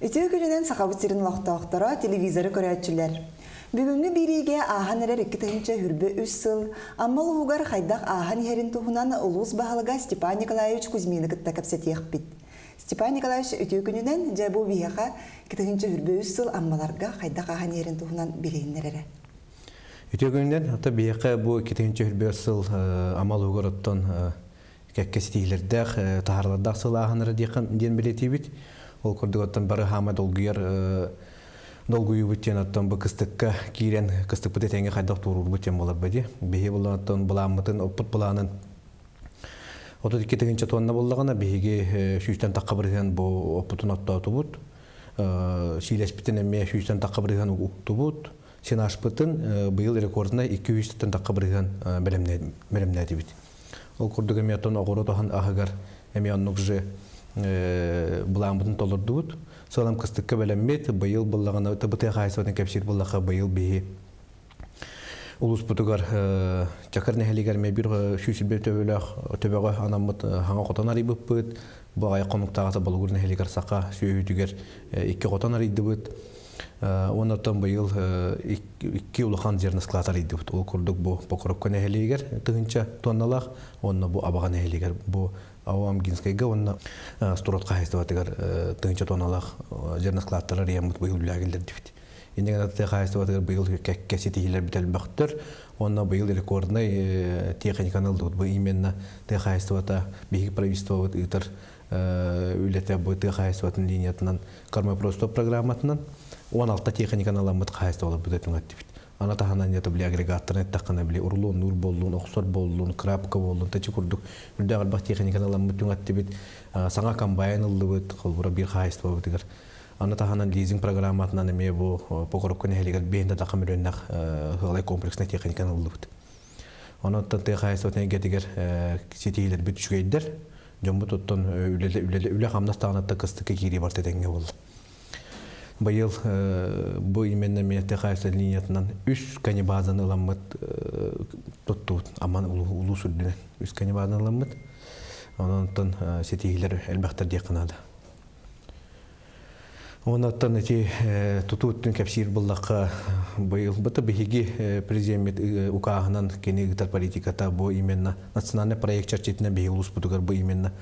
Ütü gününden saxabıtırın laqtaqtara televizörü көрәтчілер. Бүгінгі бириге ахан әрер 2-тігінші хүрбі 3 сыл, аммал уғар қайдақ ахан ерін тұхынан ұлыс бағалыға Степан Николаевич Кузьмины күтті кәпсетеқ бит. Степан Николаевич үті күнінен жәбу бияға 2-тігінші хүрбі 3 сыл аммаларға қайдақ ахан ерін тұхынан білейіндер әрі. Үті күнінен бияға бұл 2-тігінші хүрбі 3 сыл аммал уғар ұттан кәккесетейлердәқ, тағарлардақ сыл аханары ден білеті бит. Ол көрдік оттан бары хама долгuyar долгую бүттен оттан бұл кыстыққа кейрен кыстық бұты тәңе қайдақ тұрur бүттен болар бәде. Бейі болан оттан бұламытын, оппыт бұланын 32 тонна болағына бейге шүйістен таққа бірген бұл оппытын оттауты бұд. Шейлеспітін әме шүйістен таққа бірген ұқты бұд. Сен ашпытын бұйыл рекордына 200 таққа бірген бәлемнәді біт. Ол көрдік әме оттан оғыры тоған ағығар әме оннық жы бұлан толырды бұд. Солам кыстыққа бәлеммет, бұйыл бұлағына бұты қайсыватын кәпсер бұлаға бұйыл бейі. Улус бұтығар чакар нәхелігер ме бір шүйсілбе төбеға анамыт хаңа қотан арай бұп бұд. Бұғай қонуқтағасы бұлғыр нәхелігер сақа сүйетігер 2 қотан арайды бұд. Оныртан бұйыл 2 ұлыған жеріні склатар еді бұд. Ол күрдік бұл қорыпқа нәхелігер тұғынша тонналақ, онына бұл абаға нәхелігер. Ауам гинскайга онна сторотқа хайстыватыгар тыңча тоналақ жернас клаттарар ямыт бұйыл біләгілдер дебет. Ендеген атты хайстыватыгар бұйыл кәсетігілер бітәл бақтыр. Онна бұйыл рекордынай техниканы алды. Бұл именна ты хайстывата бейгі правительство ұйтыр үлеті бұл ты хайстыватын линиятынан кармай просто программатынан 16 техниканы аламыт хайстывалы бұдатын әттебет. Ана таханан ята били агрегаттарын таққана били урлуун, нур болуун, оқсор болуун, крапка болуун, тачы күрдік. Үлді ағарбақ техниканы алам мүттің атты бит, саңа комбайн ұлды бит, қолбыра бір қайысты ба бітігір. Ана таханан лизинг программатынан әме бұл покоробканы әлігер бейінді таққа миллионнақ ғылай комплексіне техниканы ұлды бит. Ана оттан тек қайысты бітіне кетігер сетейлер бит үшкейддер. Жомбы тоттан үлі қамнастағанатта қыстыққа кері бар тетенге болды. Байыл бұл именне мете қайсы линиятынан үш канибазаны ыламмыт тоттуут, аман улу сүрдінен үш канибазаны ыламмыт. Онан сетегілер әлбәқтер деқынады. Онан тұтуыттың кәпсир бұллаққа байыл бұты бігеге президент ұқағынан кені ғытар политиката бұл именна национальный проект чарчетіне бейыл ұс бұтығар бұл именна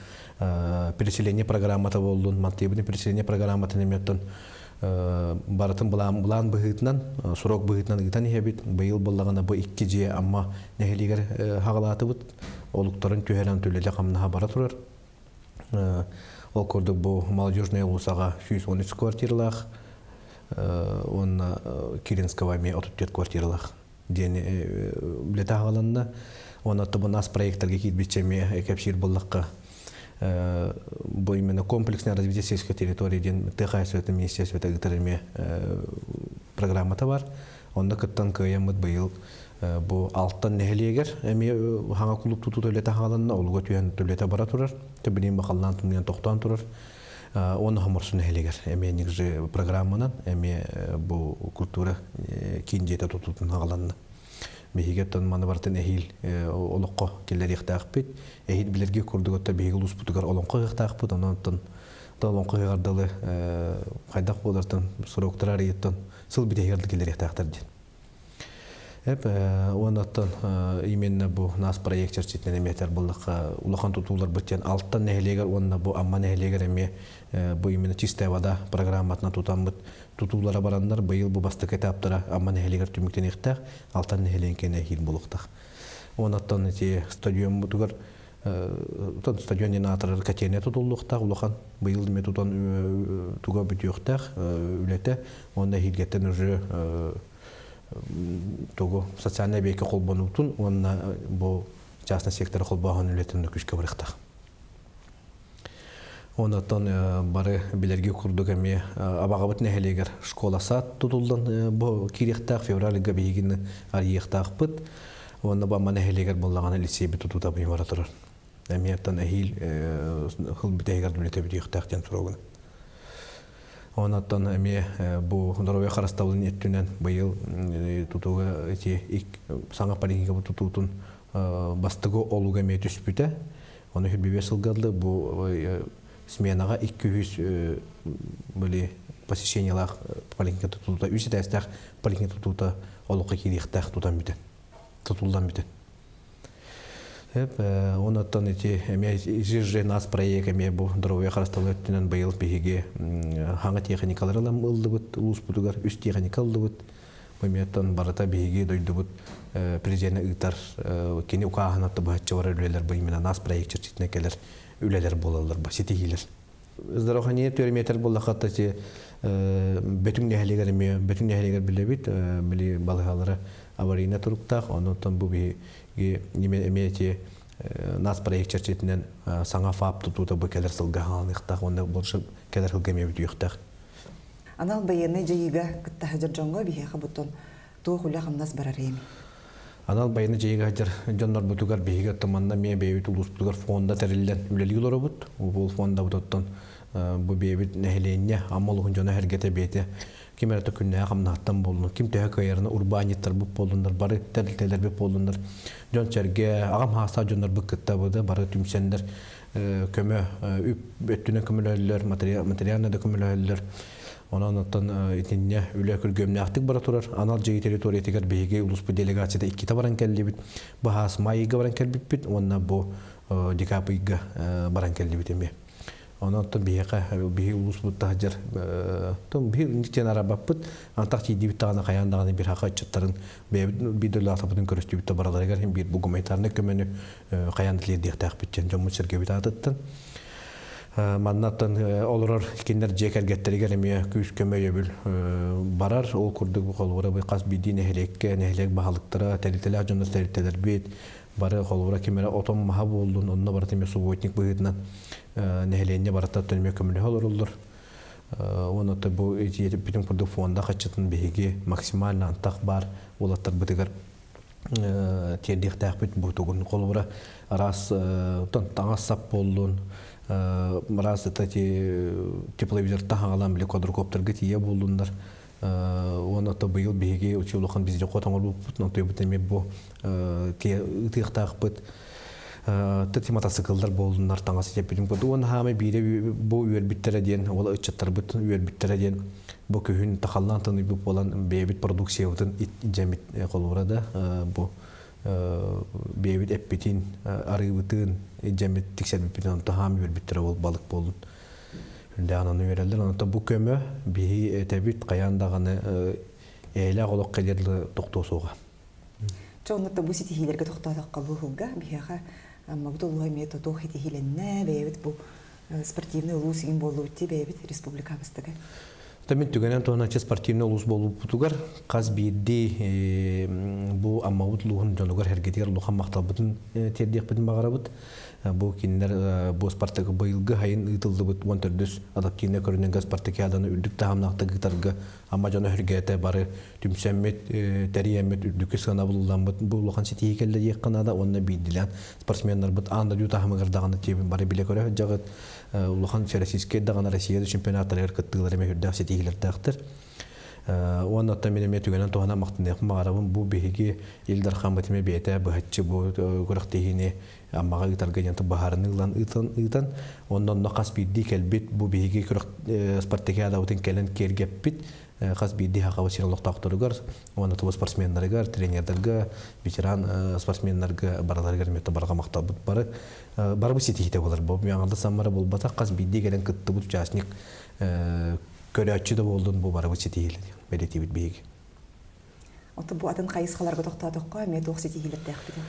переселение программата болуын, мантебіне переселение программата неметтен баратын бұлан бұғытынан, сұрок бұғытынан ғытан ехебет, бұйыл болағына бұл 2 жие амма нәхелігер хағалаты бұд, олықтарын түйерен төлелі қамнаға бара тұрар. Ол көрдік бұл молодежный ұлысаға 113 квартиралақ, оны Киринскава ме 34 квартиралақ. Дені білеті ағаланына, оны бұл нас проекттарға кетбетчеме кәпсер болаққа бұл именно комплексное развитие сельской территории ден ТХС министерство гитарме программата бар. Онда кыттан кыямыт быйыл бұл алттан нәхелегер әме хаңа клуб туту төлеті хағаланына олуға түйен төлеті бара тұрар. Төбінен бақалдан түнген тоқтан тұрар. Оны хамырсы нәхелегер әме негізі программанан әме бұл культура кейін жеті тұтутын хағаланына. Бейгеттен маны бартын әйіл олыққа келер еқтақ бет. Әйіл білерге көрдігітті бейгіл ұс бұтығар олыңқа еқтақ бет. Онын олыңқа еғардалы қайдақ болартын сұрауқтырар еттен сыл біте еғарды келер еқтақтар ден. Онын именні бұл нас проект черчетінен әметер болыққа ұлақан тұтулар бүттен алттан нәхелегер, онына бұл амма нәхелегер әме бұл именні чистая вада программатына тұтан бұт. Tutullara baranlar bayıl bu bastık etaptara amma neheliger tümükten iqtaq, altan nehelenken ehil buluqtaq. Onattan stadion butugar, stadion yine atarar katene tutulluqtaq, uluqan bayıl dime tutan tuga bütüyoqtaq, ülete, onda hilgetten ürü tugu sosyalne beyke kolbanutun, onna bu частный sektor kolbağın ületin nüküşke bırıqtaq. Ondan bari bilerge kurduk eme abağabıt neheleger şkola saat tutuldan bu kirextaq fevralga beygini ariyextaq bit. Onda bama neheleger bollağana liseye bir tutuda beyim varaturar. Emiyattan ehil hıl biteger dülete bir yextaqten suroğun. Ondan eme bu Norovya xarastavlın ettünen bayıl tutuga sana palinga bu tututun bastıgı oluga me tüspüte. Onu hülbibe sılgadlı bu smenaga 200 böyle посещениялар поликлиника тутулда үсі дәстәк поликлиника тутулда олыққа керектәк тутан бітен тутулдан бітен. Онаттан эти жирже нас проект эме бу здоровье харасталы өттүнөн быйыл биһиге хаңа техникалар алам ылдыбыт улус бутугар үс техника ылдыбыт моментан барата биһиге дойдубут президент ыйтар кени укааханатты бахачча бар үлелер быймена нас проект чертитне келер үлелер болалар баситигилер здоровье терметр боллахатта те бетүн нехлегер эме бетүн нехлегер билебит били балгалары аварийна туруктак онотон бу биһиге немете нас проект чертитинен саңа фап тутута бу келер сылгаһаныктак онда болушу келер хылгемебит юктак. Анал байыны жайыга кытта хажар жонго биһиха бутон туу хуля хамнас барар эми. Анал байыны жайыга хажар жоннор бутугар биһиге томанна ме бейбит улус бутугар фонда терилен үлелиги лоробут. Бул фонда бутоттон бу бейбит нехленне амалыгын жона хергете бете кимерте күнне хамнаттан болду. Ким төһө кайрына урбаниттер бу болдундар бары терилтелер бу болдундар. Жон черге агам хаса жоннор быкытта буда бары түмсендер көмө өттүнө көмөлөлөр материалны да көмөлөлөр. Онан итинне үле күргөмне актык бара турар. Анал жай территория тегер беге улус бу делегацияда 2 баран келдибит. Бахас майга баран келбит. Онна бу декабрга баран келдибит эме. Онан бега беге улус бу тажыр. Том бир ничен арабаппыт. Антак тидибит тагына каяндагы бир хакачаттарын бидолар табын көрөстүбүт бараларга бир бу гуманитарный көмөнү каяндылар дияктак биткен жому сергебит атыттын. Маннаттан олорор киндер жекергеттерге эме күз көмөйөбүл барар ол курдук бу колура бу кас бидине хелекке нехелек баалыктара телителер жонда телителер бит бары колура кимере отом маха болдун онно бар теме субботник быытынан нехеленне барата төмө көмөлө олорулдур оното бу эти битин курдук фонда качытын беги максимально антак бар улаттар бытыгар тедихтак бит бу тугун колура раз тон таңа сап болдун раз это тепловизор тахалам или квадрокоптерге тие болдундар. Он это быйыл биге учулухан бизде котоңор булып, но төбөтеме бу тыктак бит. Тати мотоциклдар болдундар таңасы тепидим. Он хаме бире бу үйөр биттер ден, ола ычаттар бит үйөр биттер ден. Бу көһүн тахаллан таны бу болан бебит продукциябытын жемит колурада бу бебит эппитин арыбытын жемит тиксербитин тахам үйөрбиттер бол балык болдун. Үнде ананы үйөрелдер. Онтон бу көмө бии этебит каяндаганы эле голок келерле токтосуга. Чоңнутта бу ситихилерге токтотокко бу хылга биһаха амма бу толуга методу хитихиленне бебит бу спортивный улусин болуутти бебит республикабыздыгы. Тамин түгенен тоғыначы спортивный улус болуп бутугар қаз бейді бу аммаут луғын жонугар хергетер луған мақталбытын тердек бітін бағара бұд. Бу кинлер бу спартакы байылғы хайын ұйтылды бұд 14 адаптивне көріненгі спартакиаданы үрдік тағамнақты ғытарға амма жоны хергеті бары түмсәммет, тәриемет үрдікі сығана бұлылан бұд. Бу луған сетейі келді еққанада онына бейділен спортсменлар бұд аңда дю тағымығырдағаны тебін бары біле көрі жағыд. Улахан Всероссийский дагана Россияда чемпионаттар кыттыгылар эме хүрдә сетигилердә актыр. Оны атта менә түгәнән тоһана мактында мағарабын бу беге Илдар Хамбатиме бете бахатчы бу көрәктегене аммага гитарга янты баһарны лан итан оннан нақас бидди келбит бу беге көрәк спартакиада утын келен кергеппит хас бидди хакы сирлык тактырыгар оны то спортсменнарга тренерлерге ветеран спортсменнарга бараларга мете барга мактап бары бар бу сетихите болар бу маңалда саммара болбата каз бидди келен кытты бу участник көрәчче да болдун бу бар бу сетихиле белетибит беги Ото бу атын кайыскаларга токтотокко эме тох сетихилерде акбите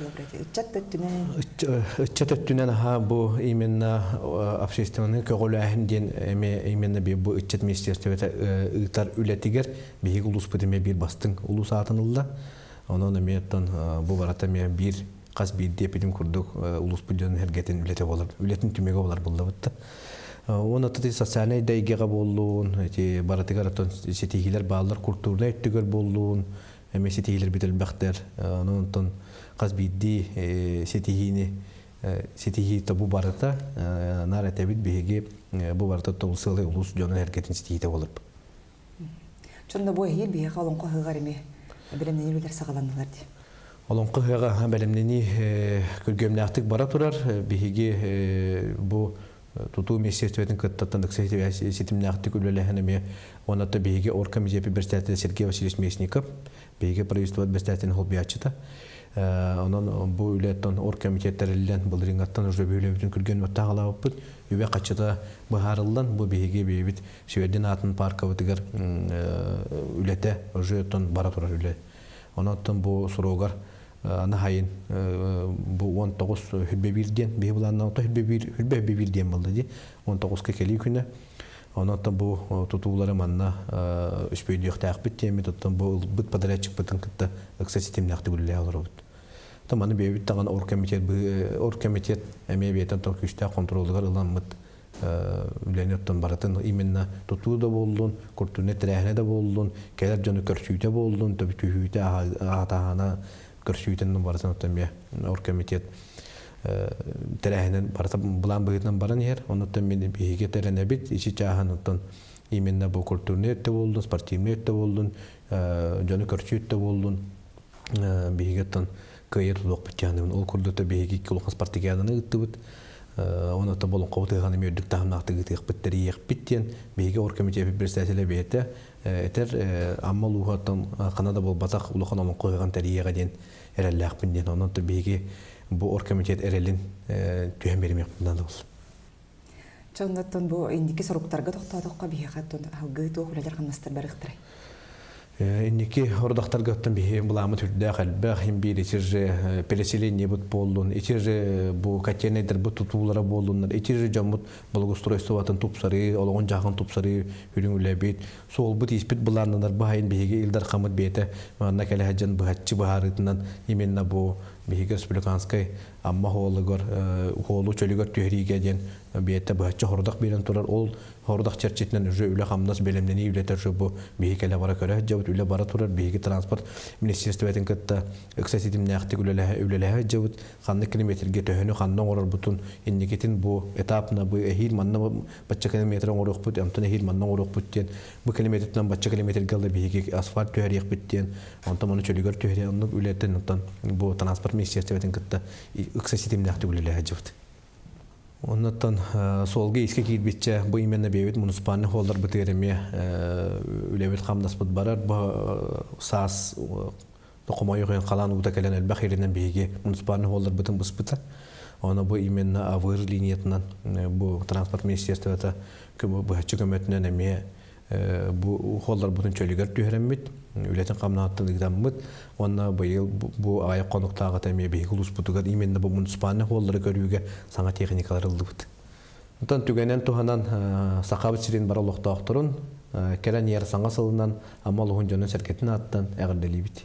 Ыччат өттүнен ха бу именно общественный көголәһинден именно бу ыччат министерството ытар үлетигер беги улус битеме бир бастың улус атынылда онон эметтен бу барата ме бир каз бир депидим курдук улус бүдөн хергетен үлете болар үлетин түмеге болар булдабытта оны тати социальный дайгега болдун эти баратыгар сетихилер баалар культурный өттүгөр болдун эме сетихилер бителбактер онон каз бидди сетихи табу барата нарата бит беге бу барата толсылы улус жона хергетин сетихите болуп Чонда бу хил бие калон кыгар эме белемнени билер сагаландылар ди Олон кыгага белемнени көргөмнактык бара турар беге бу туту министерствотын кыттаттан дыксетибе ситимнахты күлөлөһөнөме онато биге оргкомитет председатель Сергей Васильевич Мясников биге правительство председатель Холбиячта онон бу үлеттен оргкомитеттерилен булрингаттан уже бүлөбүтүн күлгөн тагылабыт үбе качыта баһарылдан бу биге бебит Шведин атын парка өтөгөр үлете уже тон бара турар үле онотон бу сурогар нахайын бу 19 хүлбебирден бе буланна хүлбебирден булды ди 19 кели күнө онотон бу тутуулары манна үспөйдүк тагып теми тоттон бу бут подрядчик бутын кытта акса системнакты бүлле алырбыт таманы бебит таган оргкомитет эмебетен токүстө контролдугар ыламмыт үлөнөттөн баратын именно тутуу да болдун куртуне терехне да болдун келер жону көрсүүтө болдун төбүтүүтө атаана көрсүүтөнүн баратын отомия оргкомитет терехнен барата булан быйтын баран ер онуттан мен биге терене бит ичи чахан оттон именно бу культурный өттө болдун спортивный өттө болдун жону көрсүүтө болдун бигеттен кайыр лок битянын ол курдута биги кулукас партиянын ыттыбыт онута болон кобутыганы мөдүк таамнакты гытык биттери биттен биги оргкомитет председателе бете этер аммалугаттан канада бол батак улуканамын койган тарияга ден эреллак бинден онута биги бу оргкомитет эрелин түйөн бермек мындан бол. Чондоттон бу индики соруктарга токтоодокко бие хаттон алгы тоохулалар хамнастар барыктырай. Инники ордактарга оттон бие буламы түрдө калба хим бири сирже переселение бут болдун, ичирже бу катенедер бу тутуулара болдундар, ичирже жомут благоустройство атын тупсары, олгон жагын тупсары хүрүңүлө бит, сол бут испит буларндар байын биге илдар камыт бете, манна келе хаджан бахаччы баарытынан именно бу биге республиканскай амма холугор холу чөлүгөр түйриге ден бете бахаччы хордак берен турар, ол хордак черчетинен уже үле хамнас белемдени үлетер бу биге келе бара көрө жабыт үле бара турар, биге транспорт министерствотун кытта эксеситим нахты үлеле жабыт канны километрге төхөнү кандан орор бутун инникетин бу этапна бу эхил манна бачча километр орох бут амтын эхил манна орох буттен бу километрден бачча километр галда биге асфальт түйрек биттен онтон мону чөлүгөр түйрек онуп үлетен онтон бу транспорт министерствотун кытта эксеситим нахты үлеле жабыт. Оннан солга иске кирбитче бу именно бебит муниципальный холдар бытереме үлебит камдас бут барар бу сас токомойгын калан ута келен элбахиринен биге муниципальный холдар бытын быспыта оны бу именно авыр линиятынан бу транспорт министерството көмө бачы көмөтүнөн эме бу холдар бутун чөлүгөр түйрөммит үлетен камнаттын ыгдаммыт онна быйыл бу аяк конуктагы теме бейгулус бутугар именно бу муниципальный холдары көрүүгө саңа техникалар ылдыбыт. Онтон түгөнен туханан сакабыт сирин баралыктаактырын керен ер саңа сылынан амал хунжонун серкетин аттан эгерделибит.